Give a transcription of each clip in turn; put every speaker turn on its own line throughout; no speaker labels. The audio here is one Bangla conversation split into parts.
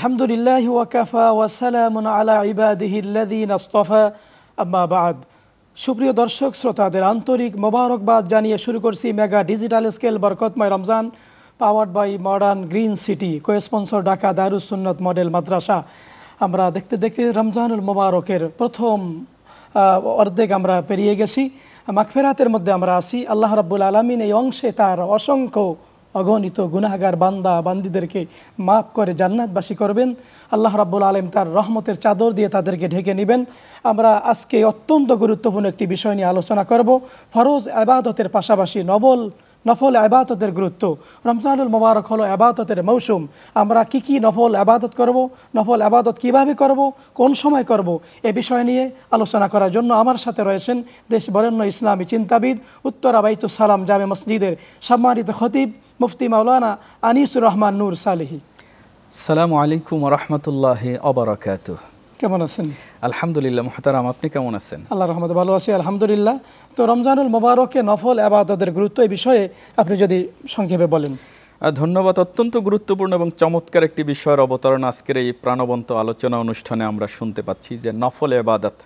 আলহামদুলিল্লাহি ওয়া কাফা ওয়া সালামুন আলা ইবাদিহিল্লাযীনা ইসতাফা আম্মা বা'দ। সুপ্রিয় দর্শক শ্রোতাদের আন্তরিক মোবারকবাদ জানিয়ে শুরু করছি মেগা ডিজিটাল স্কেল বরকতময় Ramzan powered by modern green city, cosponsor Dhaka Darus Sunnat model মাদ্রাসা। আমরা দেখতে দেখতে রমজানুল মোবারকের প্রথম অর্ধেক আমরা পেরিয়ে গেছি। মাগফিরাতের মধ্যে আমরা আছি। আল্লাহ রাব্বুল আলামিন এই অংশে তার অসংখ্য অগণিত গুনাহগার বান্দা বান্দিদেরকে মাফ করে জান্নাতবাসী করবেন। আল্লাহ রাব্বুল আলামিন তার রহমতের চাদর দিয়ে তাদেরকে ঢেকে নেবেন। আমরা আজকে অত্যন্ত গুরুত্বপূর্ণ একটি বিষয় নিয়ে আলোচনা করব, ফরজ ইবাদতের পাশাপাশি নফল ইবাদতের গুরুত্ব। রমজানুল মোবারক হলো ইবাদতের মৌসুম। আমরা কি নফল ইবাদত করব, নফল ইবাদত কিভাবে করব, কোন সময় করব, এ বিষয় নিয়ে আলোচনা করার জন্য আমার সাথে রয়েছেন দেশ বরেণ্য ইসলামী চিন্তাবিদ, উত্তরা বাইতুস সালাম জামে মসজিদের সম্মানিত খতিব মুফতি মাওলানা আনিসুর রহমান নূর সালেহী।
আসসালামু আলাইকুম ওয়া রাহমাতুল্লাহি ওয়া বারাকাতুহু।
কেমন আছেন?
আলহামদুলিল্লাহ মুহতারাম, আপনি কেমন আছেন?
আল্লাহর রহমতে ভালো আছি আলহামদুলিল্লাহ। তো রমজানুল মোবারকে নফল ইবাদতের গুরুত্ব এই বিষয়ে আপনি যদি সংক্ষেপে বলেন।
ধন্যবাদ। অত্যন্ত গুরুত্বপূর্ণ এবং চমৎকার একটি বিষয়ের অবতারণ আজকের এই প্রাণবন্ত আলোচনা অনুষ্ঠানে আমরা শুনতে পাচ্ছি যে নফল ইবাদত।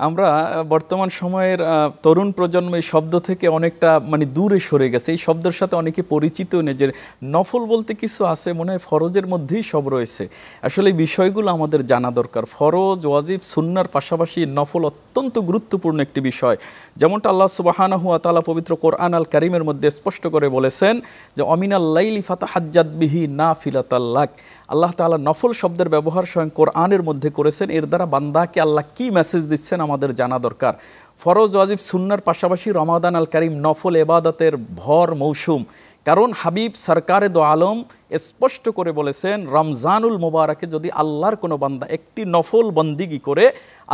আমরা বর্তমান সময়ের তরুণ প্রজন্ম এই শব্দ থেকে অনেকটা দূরে সরে গেছে। এই শব্দের সাথে অনেকে পরিচিত নেই যে নফল বলতে কিছু আছে, মনে হয় ফরজের মধ্যেই সব রয়েছে। আসলে এই বিষয়গুলো আমাদের জানা দরকার। ফরজ, ওয়াজিব, সুন্নার পাশাপাশি নফল অত্যন্ত গুরুত্বপূর্ণ একটি বিষয়। যেমনটা আল্লাহ সুবহানাহু ওয়া তাআলা পবিত্র কোরআন আল কারীমের মধ্যে স্পষ্ট করে বলেছেন যে অমিনাল লাইলি ফাতাহাজ্জাত বিহি নাফিলাতাল লাক। আল্লাহ তাআলা নফল শব্দের ব্যবহার স্বয়ং কোরআনের মধ্যে করেছেন। এর দ্বারা বান্দাকে আল্লাহ কি মেসেজ দিচ্ছেন আমাদের জানা দরকার। ফরজ, ওয়াজিব, সুন্নার পাশাপাশি রমাদান আল কারীম নফল ইবাদতের ভর মৌসুম। কারণ হাবিব সরকারে দো আলম স্পষ্ট করে বলেছেন রমজানুল মোবারকে যদি আল্লাহর কোনো বান্দা একটি নফল বন্দিগি করে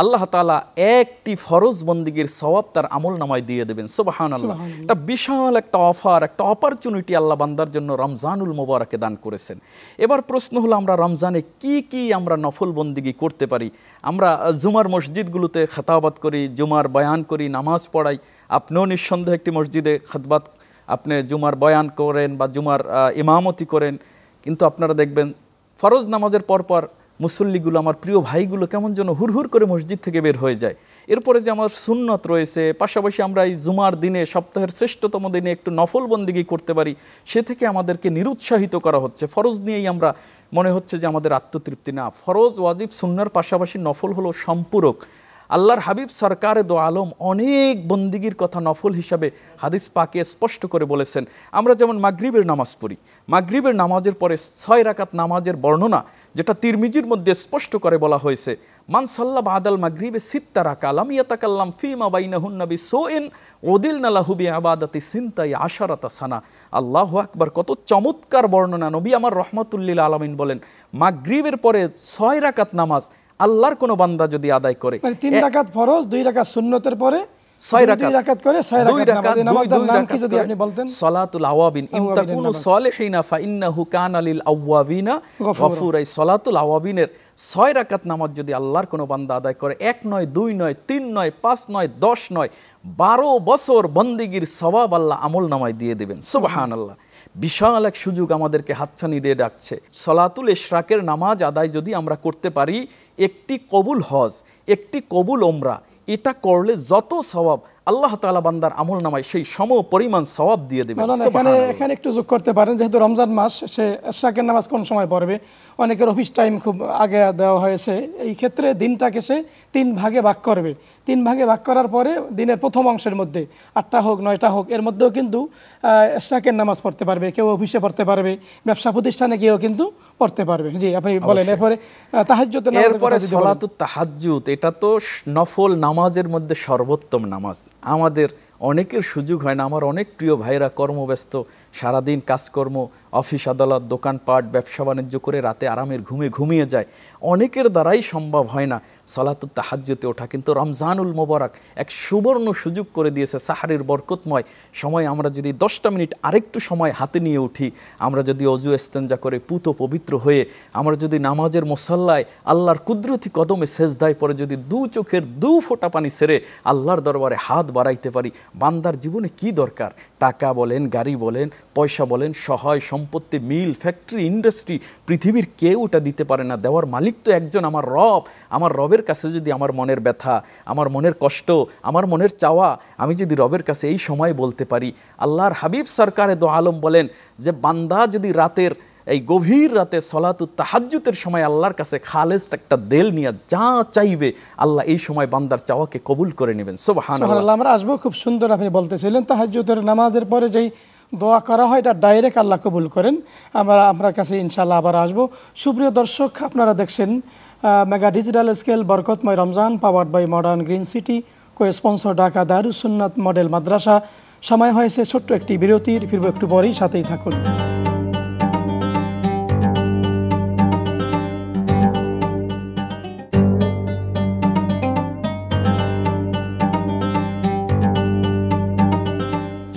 আল্লাহ তাআলা একটি ফরজ বন্দিগির সওয়াব তার আমল নামায় দিয়ে দেবেন। সুবহানাল্লাহ। এটা বিশাল একটা অফার, একটা অপরচুনিটি আল্লাহ বান্দার জন্য রমজানুল মোবারকে দান করেছেন। এবার প্রশ্ন হলো আমরা রমজানে কি আমরা নফল বন্দিগি করতে পারি? আমরা জুমার মসজিদগুলোতে খেতাবাত করি, জুমার বয়ান করি, নামাজ পড়াই। আপনিও নিঃসন্দেহে একটি মসজিদে খেতবাত, আপনি জুমার বয়ান করেন বা জুমার ইমামতি করেন, কিন্তু আপনারা দেখবেন ফরজ নামাজের পরপর মুসল্লিগুলো, আমার প্রিয় ভাইগুলো কেমন যেন হুড়হুড় করে মসজিদ থেকে বের হয়ে যায়। এরপরে যে আমার সুন্নত রয়েছে, পাশাপাশি আমরা এই জুমার দিনে, সপ্তাহের শ্রেষ্ঠতম দিনে একটু নফল বন্দিগি করতে পারি, সে থেকে আমাদেরকে নিরুৎসাহিত করা হচ্ছে। ফরজ নিয়েই আমরা মনে হচ্ছে যে আমাদের আত্মতৃপ্তি না। ফরজ, ওয়াজিব, সুন্নার পাশাপাশি নফল হলো সম্পূরক। আল্লাহর হাবিব সরকারে দো আলম অনেক বন্দিগির কথা নফল হিসাবে হাদিস পাকে স্পষ্ট করে বলেছেন। আমরা যেমন মাগরিবের নামাজ পড়ি, মাগরিবের নামাজের পরে 6 রাকাত নামাজের বর্ণনা যেটা তিরমিজির মধ্যে স্পষ্ট করে বলা হয়েছে, মান সাল্লা বাদাল মাগরিবে সিত্তা রাকা লাম ইয়াতাকাল্লাম ফিমা বাইনাহুন্না বিসুইন উদিলনা লাহু বিইবাদাতি সিনতাই আশারাতা সানা। আল্লাহু আকবার! কত চমৎকার বর্ণনা। নবী আমার রহমাতুল্লিল আলামিন বলেন মাগরিবের পরে 6 রাকাত নামাজ আল্লাহর কোন বান্দা যদি আদায় করে,
3 রাকাত ফরজ, 2 রাকাত সুন্নতের পরে
6 রাকাত
করে 6 রাকাত নামাজের নাম কি যদি আপনি বলতেন?
সালাতুল আওয়াবিন। ইন তাকুনু সালিহিনা ফা ইন্নাহু কানা লিল আওয়াবিনা গফুরা। সালাতুল আওয়াবিনের 6 রাকাত নামাজ যদি আল্লাহর কোনো বান্দা আদায় করে, 1 নয়, 2 নয়, 3 নয়, 5 নয়, 10 নয়, 12 বছর বন্দিগির সওয়াব আল্লাহ আমল নামায় দিয়ে দেবেন। সুবহানাল্লাহ। বিশাল এক সুযোগ আমাদেরকে হাতছানি দিয়ে ডাকছে। সলাতুল ইশরাকের নামাজ আদায় যদি আমরা করতে পারি, একটি কবুল হজ, একটি কবুল ওমরা, এটা করলে যত সওয়াব আল্লাহ তাআলা বান্দার আমল নামায় সেই সম পরিমাণ সওয়াব দিয়ে দেবেন।
এখানে একটু যোগ করতে পারেন, যেহেতু রমজান মাস, সে ইশরাকের নামাজ কোন সময় পড়বে? অনেকের অফিস টাইম খুব আগে দেওয়া হয়েছে। এই ক্ষেত্রে দিনটাকে সে 3 ভাগে ভাগ করবে। 3 ভাগে ভাগ করার পরে দিনের প্রথম অংশের মধ্যে 8টা হোক 9টা হোক, এর মধ্যেও কিন্তু ইশরাকের নামাজ পড়তে পারবে। কেউ অফিসে পড়তে পারবে, ব্যবসা প্রতিষ্ঠানে গিয়েও কিন্তু পড়তে পারবে। জি, আপনি বলেন। এরপরে তাহাজ্জুদ,
এরপরে সালাতুত তাহাজ্জুদ, এটা তো নফল নামাজের মধ্যে সর্বোত্তম নামাজ। আমাদের অনেকের সুযোগ হয় না। আমার অনেক প্রিয় ভাইরা কর্মব্যস্ত, সারাদিন কাজকর্ম, অফিস আদালত, দোকানপাট, ব্যবসা বাণিজ্য করে রাতে আরামের ঘুমিয়ে যায়। অনেকের দ্বারাই সম্ভব হয় না সালাতুত তাহাজ্জুদে ওঠা। কিন্তু রমজানুল মোবারক এক সুবর্ণ সুযোগ করে দিয়েছে। সাহারির বরকতময় সময় আমরা যদি 10টা মিনিট আরেকটু সময় হাতে নিয়ে উঠি, আমরা যদি অজু ইস্তেঞ্জা করে পুত পবিত্র হয়ে আমরা যদি নামাজের মুসাল্লায় আল্লাহর কুদরতি কদমে সেজদায় পরে যদি 2 চোখের 2 ফোঁটা পানি ছেড়ে আল্লাহর দরবারে হাত বাড়াইতে পারি, বান্দার জীবনে কি দরকার? টাকা বলেন, গাড়ি বলেন, পয়সা বলেন, সহায় সম্পদ সম্পত্তি, মিল, ফ্যাক্টরি, ইন্ডাস্ট্রি, পৃথিবীর কেউ ওটা দিতে পারে না। দেওয়ার মালিক তো একজন, আমার রব। আমার রবের কাছে যদি আমার মনের ব্যথা, আমার মনের কষ্ট, আমার মনের চাওয়া আমি যদি রবের কাছে এই সময় বলতে পারি, আল্লাহর হাবিব সরকারে দো আলম বলেন যে বান্দা যদি রাতের এই গভীর রাতে সলাতুত তাহাজ্জুদের সময় আল্লাহর কাছে খালেস একটা দিল নিয়ে যা চাইবে, আল্লাহ এই সময় বান্দার চাওয়াকে কবুল করে নেবেন। সুবহানাল্লাহ।
আমরা আসবো, খুব সুন্দর আপনি বলতেছিলেন তাহাজ্জুদের নামাজের পরে যেই দোয়া করা হয় এটা ডাইরেক্ট আল্লাহ কবুল করেন। আমরা আপনার কাছে ইনশাআল্লাহ আবার আসবো। সুপ্রিয় দর্শক, আপনারা দেখছেন মেগা ডিজিটাল স্কেল বরকতময় Ramzan, powered by modern green city, cosponsor Dhaka Darus Sunnat model মাদ্রাসা। সময় হয়েছে ছোট্ট একটি বিরতির, ফিরবো একটু পরেই, সাথেই থাকুন।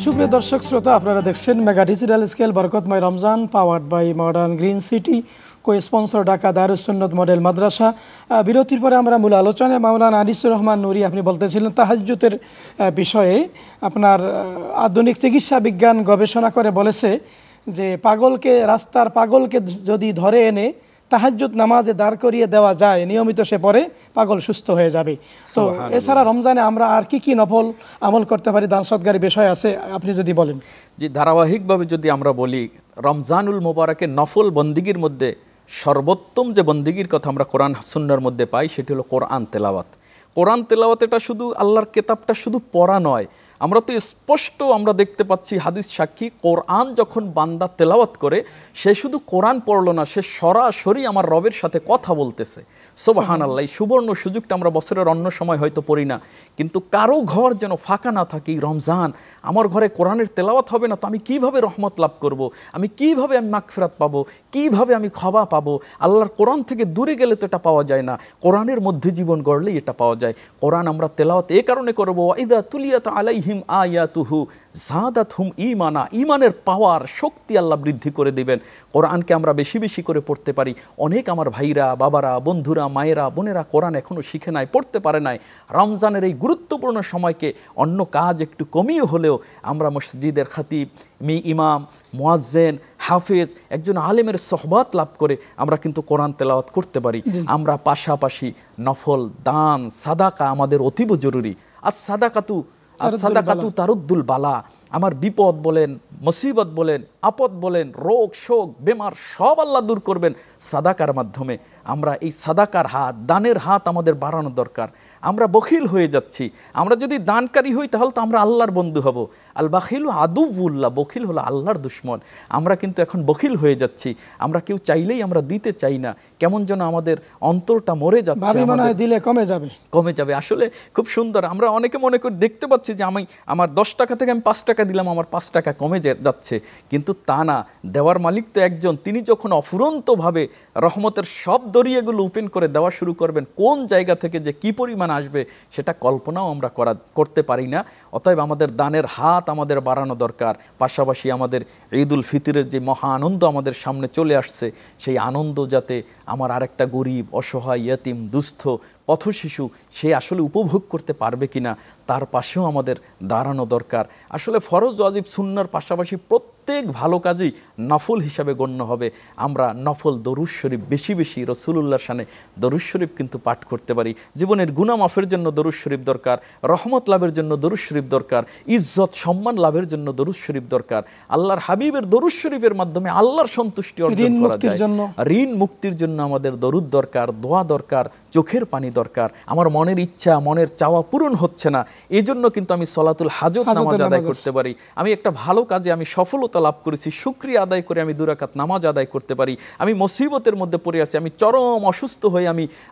সুপ্রিয় দর্শক শ্রোতা, আপনারা দেখছেন মেগা ডিজিটাল স্কেল বরকতময় Ramzan, powered by modern green city, cosponsor Dhaka Darus Sunnat model মাদ্রাসা। বিরতির পরে আমরা মূল আলোচনায় মাওলানা আনিসুর রহমান নুরী আপনি বলতেছিলেন তাহাজ্জুদের বিষয়ে। আপনার আধুনিক চিকিৎসা বিজ্ঞান গবেষণা করে বলেছে যে রাস্তার পাগলকে যদি ধরে এনে তাহাজ্জুদ নামাজে দাঁড় করিয়ে দেওয়া যায়, নিয়মিত সে পরে পাগল সুস্থ হয়ে যাবে। তো এছাড়া রমজানে আমরা আর কি কি নফল আমল করতে পারি, দান সৎকারী বিষয় আছে, আপনি যদি বলেন।
যে ধারাবাহিকভাবে যদি আমরা বলি, রমজানুল মোবারকের নফল বন্দিগির মধ্যে সর্বোত্তম যে বন্দিগির কথা আমরা কোরআন সুন্নাহর মধ্যে পাই সেটি হলো কোরআন তেলাওয়াত। কোরআন তেলাওয়াত এটা শুধু আল্লাহর কিতাবটা শুধু পড়া নয়, আমরা তো স্পষ্ট আমরা দেখতে পাচ্ছি, হাদিস সাক্ষী, কোরআন যখন বান্দা তেলাওয়াত করে সে শুধু কোরআন পড়লো না, সে সরাসরি আমার রবের সাথে কথা বলতেছে। সুবহানাল্লাহ। এই সুবর্ণ সুযোগটা আমরা বছরের অন্য সময় হয়তো পড়ি না, কিন্তু কারো ঘর যেন ফাঁকা না থাকে। রমজান আমার ঘরে কোরআনের তেলাওয়াত হবে না তো আমি কিভাবে রহমত লাভ করব, আমি কিভাবে মাগফিরাত পাবো, কিভাবে আমি ক্ষমা পাবো? আল্লাহর কোরআন থেকে দূরে গেলে তো এটা পাওয়া যায় না, কোরআনের মধ্যে জীবন গড়লেই এটা পাওয়া যায়। কোরআন আমরা তেলাওয়াত এই কারণে করবো, ইদা তুলিয়াত আলাইহিম আয়াতুহু জাদাতহুম ঈমানা, ঈমানের পাওয়ার শক্তি আল্লাহ বৃদ্ধি করে দিবেন। কোরআনকে আমরা বেশি বেশি করে পড়তে পারি। অনেক আমার ভাইরা, বাবারা, বন্ধুরা, মায়েরা, বোনেরা কোরআন এখনও শিখে নাই, পড়তে পারে নাই। রমজানের এই গুরুত্বপূর্ণ সময়কে অন্য কাজ একটু কমিয়ে হলেও আমরা মসজিদের খতিব, ইমাম, মুয়াজ্জিন, হাফেজ, একজন আলেমের সোহবত লাভ করে আমরা কিন্তু কোরআন তেলাওয়াত করতে পারি। আমরা পাশাপাশি নফল দান, সাদাকা আমাদের অতীব জরুরি। আর সাদাকাতু তারুদ্দুল বালা, আমার বিপদ বলেন, মুসিবত বলেন, আপদ বলেন, রোগ শোক বেমার সব আল্লাহ দূর করবেন সাদাকার মাধ্যমে। আমরা এই সাদাকার হাত, দানের হাত আমাদের বাড়ানো দরকার। আমরা বখিল হয়ে যাচ্ছি। আমরা যদি দানকারী হই তাহলে তো আমরা আল্লাহর বন্ধু হব। আল বাখিলু আদুউল্লাহ, বখিল হলো আল্লাহর দুশ্মন। আমরা কিন্তু এখন বখিল হয়ে যাচ্ছি। আমরা কেউ চাইলেই আমরা দিতে চাই না, কেমন যেন আমাদের অন্তরটা মরে যাচ্ছে,
দিলে কমে যাবে।
আসলে খুব সুন্দর। আমরা অনেকে মনে করি, দেখতে পাচ্ছি যে আমার 10 টাকা থেকে আমি 5 টাকা দিলাম, আমার 5 টাকা কমে যাচ্ছে, কিন্তু তা না। দেওয়ার মালিক তো একজন। তিনি যখন অফুরন্তভাবে রহমতের সব দরিয়াগুলো ওপেন করে দেওয়া শুরু করবেন, কোন জায়গা থেকে যে কি পরিমাণ আসবে সেটা কল্পনাও আমরা করতে পারি না। অতএব আমাদের দানের হাত আমাদের বাড়ানো দরকার। পাশাপাশি আমাদের ঈদুল ফিতরের যে মহা আনন্দ আমাদের সামনে চলে আসছে, সেই আনন্দ যাতে আমার আরেকটা গরিব, অসহায়, ইয়তিম, দুস্থ, পথশিশু সে আসলে উপভোগ করতে পারবে কিনা তার পাশেও আমাদের দাঁড়ানো দরকার। আসলে ফরজ ওয়াজিব সুন্নাহর পাশাপাশি প্রত্যেক ভালো কাজেই নফল হিসাবে গণ্য হবে। আমরা নফল দরুদ শরীফ বেশি বেশি রাসূলুল্লাহর শানে দরুদ শরীফ কিন্তু পাঠ করতে পারি। জীবনের গুনাহ মাফের জন্য দরুদ শরীফ দরকার, রহমত লাভের জন্য দরুদ শরীফ দরকার, ইজ্জত সম্মান লাভের জন্য দরুদ শরীফ দরকার। আল্লাহর হাবিবের দরুদ শরীফের মাধ্যমে আল্লাহর সন্তুষ্টি অর্জন করা যায়। ঋণ মুক্তির জন্য আমাদের দরুদ দরকার, দোয়া দরকার, চোখের পানি দরকার। আমার মনের ইচ্ছা, মনের চাওয়া পূরণ হচ্ছে না, এই জন্য কিন্তু আমি সলাতুল হাজত নামাজ আদায় করতে পারি। আমি একটা ভালো কাজে আমি সফলতা লাভ করেছি, শুকরিয়া আদায় করে আমি 2 রাকাত নামাজ আদায় করতে পারি। আমি মুসিবতের মধ্যে পড়ে আছি, আমি চরম অসুস্থ হয়ে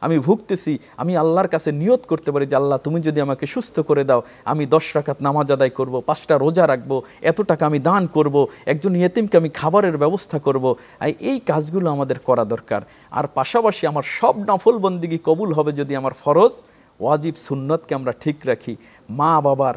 আমি ভুগতেছি, আমি আল্লাহর কাছে নিয়ত করতে পারি যে আল্লাহ তুমি যদি আমাকে সুস্থ করে দাও, আমি 10 রাকাত নামাজ আদায় করব, 5টা রোজা রাখবো, এত টাকা আমি দান করব, একজন ইয়েতিমকে আমি খাবারের ব্যবস্থা করব। এই কাজগুলো আমাদের করা দরকার। আর পাশাপাশি আমার সব নফল বন্দিগি কবুল হবে যদি আমার ফরজ ওয়াজিব সুন্নতকে আমরা ঠিক রাখি, মা বাবার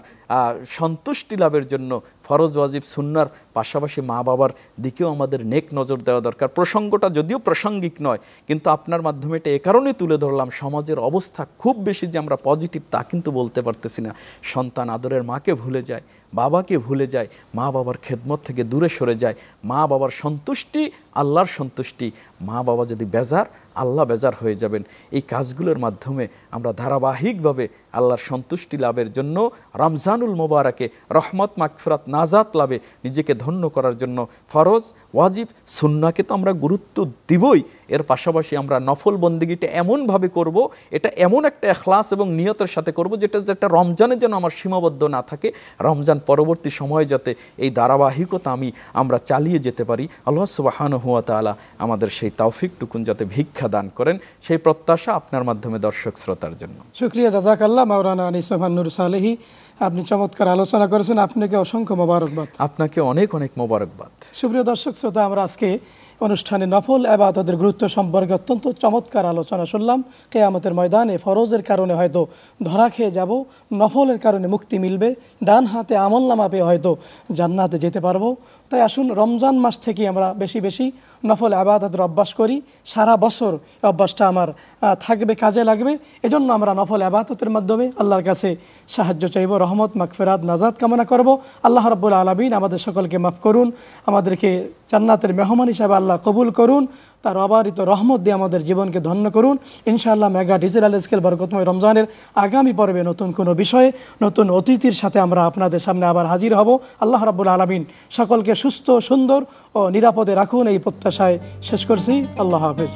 সন্তুষ্টি লাভের জন্য ফরজ ওয়াজিব সুন্নার পাশাপাশি মা বাবার দিকেও আমাদের নেক নজর দেওয়া দরকার। প্রসঙ্গটা যদিও প্রাসঙ্গিক নয়, কিন্তু আপনার মাধ্যমে এটা এ কারণে তুলে ধরলাম, সমাজের অবস্থা খুব বেশি যে আমরা পজিটিভ তা কিন্তু বলতে পারতেছি না। সন্তান আদরের মাকে ভুলে যায়, বাবাকে ভুলে যায়, মা বাবার খেদমত থেকে দূরে সরে যায়। মা বাবার সন্তুষ্টি আল্লাহর সন্তুষ্টি, মা বাবা যদি বেজার আল্লাহ বেজার হয়ে যাবেন। এই কাজগুলোর মাধ্যমে আমরা ধারাবাহিকভাবে আল্লাহর সন্তুষ্টি লাভের জন্য রমজানুল মোবারকে রহমত মাগফিরাত নাজাত লাভে নিজেকে ধন্য করার জন্য ফরজ ওয়াজিব সুন্নাহকে তো আমরা গুরুত্ব দিবই, এর পাশাপাশি আমরা নফল বন্দেগীটা এমনভাবে করব, এটা এমন একটা ইখলাস এবং নিয়তের সাথে করব যেটা রমজানে যেন আমার সীমাবদ্ধ না থাকে, রমজান পরবর্তী সময়ে যাতে এই ধারাবাহিকতা আমরা চালিয়ে যেতে পারি। আল্লাহ সুবহানাহু ওয়া তাআলা আমাদের সেই তৌফিকটুকুন যাতে ভিক্ষা দান করেন, সেই প্রত্যাশা আপনার মাধ্যমে দর্শক শ্রোতার জন্য।
শুকরিয়া, জাযাকাল্লাহ মাওলানা আনিস সোবহান নূর সালেহী, আপনি চমৎকার আলোচনা করেছেন, আপনাকে অসংখ্য মোবারকবাদ।
আপনাকে অনেক অনেক মোবারকবাদ।
সুপ্রিয় দর্শক শ্রোতা, আমরা আজকে অনুষ্ঠানে নফল ইবাদতের গুরুত্ব সম্পর্কে অত্যন্ত চমৎকার আলোচনা শুনলাম। কিয়ামতের ময়দানে ফরজের কারণে হয়তো ধরা খেয়ে যাব, নফলের কারণে মুক্তি মিলবে, ডান হাতে আমলনামা পেয়ে হয়তো জান্নাতে যেতে পারবো। তাই আসুন রমজান মাস থেকে আমরা বেশি বেশি নফল ইবাদতের অভ্যাস করি, সারা বছর অভ্যাসটা আমার থাকবে, কাজে লাগবে। এজন্য আমরা নফল ইবাদতের মাধ্যমে আল্লাহর কাছে সাহায্য চাইব, রহমত মাগফিরাত নাজাত কামনা করব। আল্লাহ রাব্বুল আলামিন আমাদের সকলকে মাফ করুন, আমাদেরকে জান্নাতের মেহমান হিসাবে আল্লাহ কবুল করুন, তার অবারিত রহমত দিয়ে আমাদের জীবনকে ধন্য করুন। ইনশাআল্লাহ মেগা ডিজিটাল স্কেল বরকতময় রমজানের আগামী পর্বে নতুন কোনো বিষয়ে নতুন অতিথির সাথে আমরা আপনাদের সামনে আবার হাজির হব। আল্লাহ রাব্বুল আলামিন সকলকে সুস্থ সুন্দর ও নিরাপদে রাখুন, এই প্রত্যাশায় শেষ করছি। আল্লাহ হাফেজ।